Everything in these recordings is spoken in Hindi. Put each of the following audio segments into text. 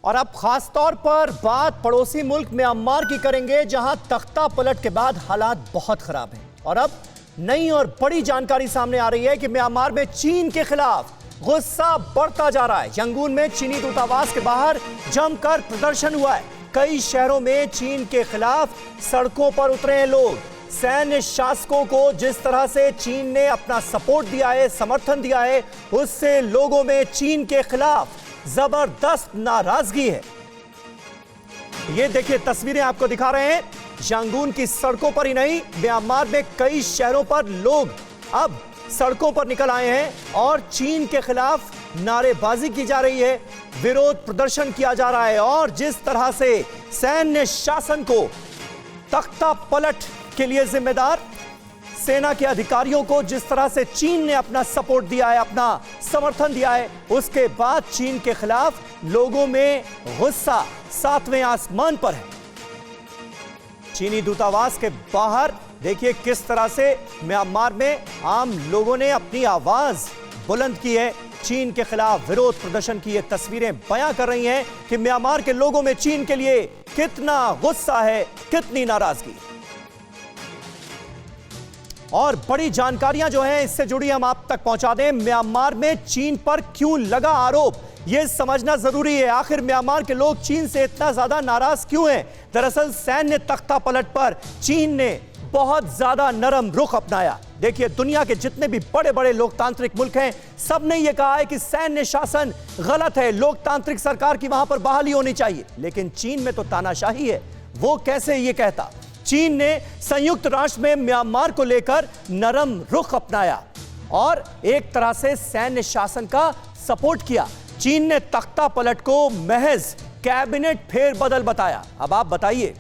और अब खास तौर पर बात पड़ोसी मुल्क म्यांमार की करेंगे, जहां तख्ता पलट के बाद हालात बहुत खराब हैं। और अब नई और बड़ी जानकारी सामने आ रही है कि म्यांमार में चीन के खिलाफ गुस्सा बढ़ता जा रहा है। यंगून में चीनी दूतावास के बाहर जमकर प्रदर्शन हुआ है। कई शहरों में चीन के खिलाफ सड़कों पर उतरे हैं लोग। सैन्य शासकों को जिस तरह से चीन ने अपना सपोर्ट दिया है, समर्थन दिया है, उससे लोगों में चीन के खिलाफ जबरदस्त नाराजगी है। ये देखिए, तस्वीरें आपको दिखा रहे हैं। यांगून की सड़कों पर ही नहीं, म्यांमार में कई शहरों पर लोग अब सड़कों पर निकल आए हैं और चीन के खिलाफ नारेबाजी की जा रही है, विरोध प्रदर्शन किया जा रहा है। और जिस तरह से सैन्य शासन को तख्ता पलट के लिए जिम्मेदार सेना के अधिकारियों को जिस तरह से चीन ने अपना सपोर्ट दिया है, अपना समर्थन दिया है, उसके बाद चीन के खिलाफ लोगों में गुस्सा सातवें आसमान पर है। चीनी दूतावास के बाहर देखिए किस तरह से म्यांमार में आम लोगों ने अपनी आवाज बुलंद की है, चीन के खिलाफ विरोध प्रदर्शन की ये तस्वीरें बयां कर रही हैं कि म्यांमार के लोगों में चीन के लिए कितना गुस्सा है, कितनी नाराजगी। और बड़ी जानकारियां जो हैं इससे जुड़ी हम आप तक पहुंचा दें। म्यांमार में चीन पर क्यों लगा आरोप, यह समझना जरूरी है। आखिर म्यांमार के लोग चीन से इतना ज्यादा नाराज क्यों हैं? दरअसल सैन्य तख्ता पलट पर चीन ने बहुत ज्यादा नरम रुख अपनाया। देखिए, दुनिया के जितने भी बड़े बड़े लोकतांत्रिक मुल्क हैं, सबने यह कहा है कि सैन्य शासन गलत है, लोकतांत्रिक सरकार की वहां पर बहाली होनी चाहिए। लेकिन चीन में तो तानाशाही है। वो कैसे ये कहता? चीन ने संयुक्त राष्ट्र में म्यांमार को लेकर नरम रुख अपनाया और एक तरह से सैन्य शासन का सपोर्ट किया। चीन ने तख्ता पलट को महज कैबिनेट फेरबदल बताया। अब आप बताइए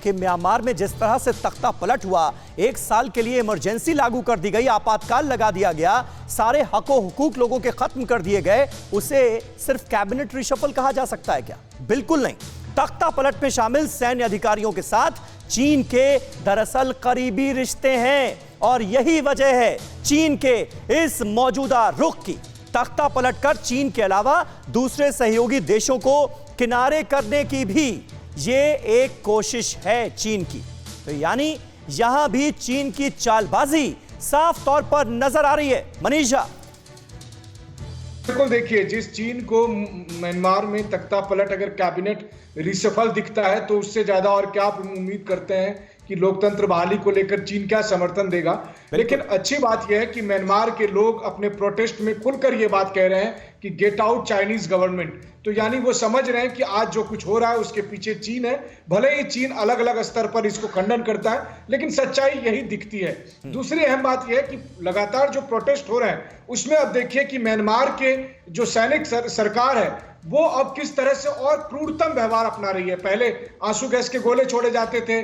कि म्यांमार में जिस तरह से तख्ता पलट हुआ, 1 साल के लिए इमरजेंसी लागू कर दी गई, आपातकाल लगा दिया गया, सारे हकों हुकूक लोगों के खत्म कर दिए गए, उसे सिर्फ कैबिनेट रिशफल कहा जा सकता है क्या? बिल्कुल नहीं। तख्ता पलट में शामिल सैन्य अधिकारियों के साथ चीन के दरअसल करीबी रिश्ते हैं और यही वजह है चीन के इस मौजूदा रुख की। तख्ता पलटकर चीन के अलावा दूसरे सहयोगी देशों को किनारे करने की भी ये एक कोशिश है चीन की। तो यानी यहां भी चीन की चालबाजी साफ तौर पर नजर आ रही है। मनीषा, बिल्कुल, देखिए, जिस चीन को म्यांमार में तख्ता पलट अगर कैबिनेट रिसफल दिखता है तो उससे ज्यादा और क्या आप उम्मीद करते हैं कि लोकतंत्र बहाली को लेकर चीन क्या समर्थन देगा। लेकिन अच्छी बात यह है कि म्यांमार के लोग अपने प्रोटेस्ट में खुलकर यह बात कह रहे हैं कि गेट आउट चाइनीज गवर्नमेंट। तो यानी वो समझ रहे हैं कि आज जो कुछ हो रहा है उसके पीछे चीन है। भले ही चीन अलग अलग स्तर पर इसको खंडन करता है, लेकिन सच्चाई यही दिखती है। दूसरी अहम बात यह है कि लगातार जो प्रोटेस्ट हो रहे हैं उसमें अब देखिए कि म्यांमार के जो सैनिक सरकार है वो अब किस तरह से और क्रूरतम व्यवहार अपना रही है। पहले आंसू गैस के गोले छोड़े जाते थे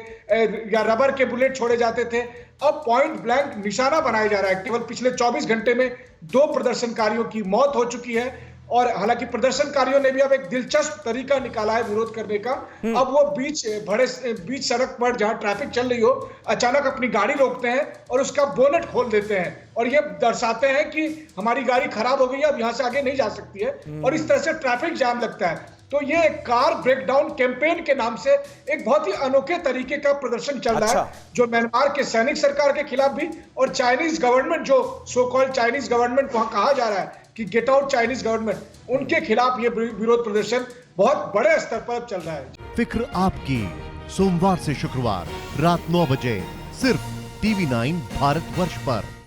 या रबर के बुलेट छोड़े जाते थे, अब पॉइंट ब्लैंक निशाना बनाया जा रहा है। केवल पिछले 24 घंटे में 2 प्रदर्शनकारियों की मौत हो चुकी है। और हालांकि प्रदर्शनकारियों ने भी अब एक दिलचस्प तरीका निकाला है विरोध करने का। अब वो बीच सड़क पर जहां ट्रैफिक चल रही हो, अचानक अपनी गाड़ी रोकते हैं और उसका बोनेट खोल देते हैं और ये दर्शाते हैं कि हमारी गाड़ी खराब हो गई है, अब यहां से आगे नहीं जा सकती है। और इस तरह से ट्रैफिक जाम लगता है। तो ये कार ब्रेकडाउन कैंपेन के नाम से एक बहुत ही अनोखे तरीके का प्रदर्शन चल रहा है, जो म्यांमार के सैनिक सरकार के खिलाफ भी और चाइनीज गवर्नमेंट, जो सो कॉल्ड चाइनीज गवर्नमेंट वहां कहा जा रहा है कि गेट आउट चाइनीज गवर्नमेंट, उनके खिलाफ ये विरोध प्रदर्शन बहुत बड़े स्तर पर चल रहा है। फिक्र आपकी, सोमवार से शुक्रवार रात 9 बजे सिर्फ TV9 भारतवर्ष पर।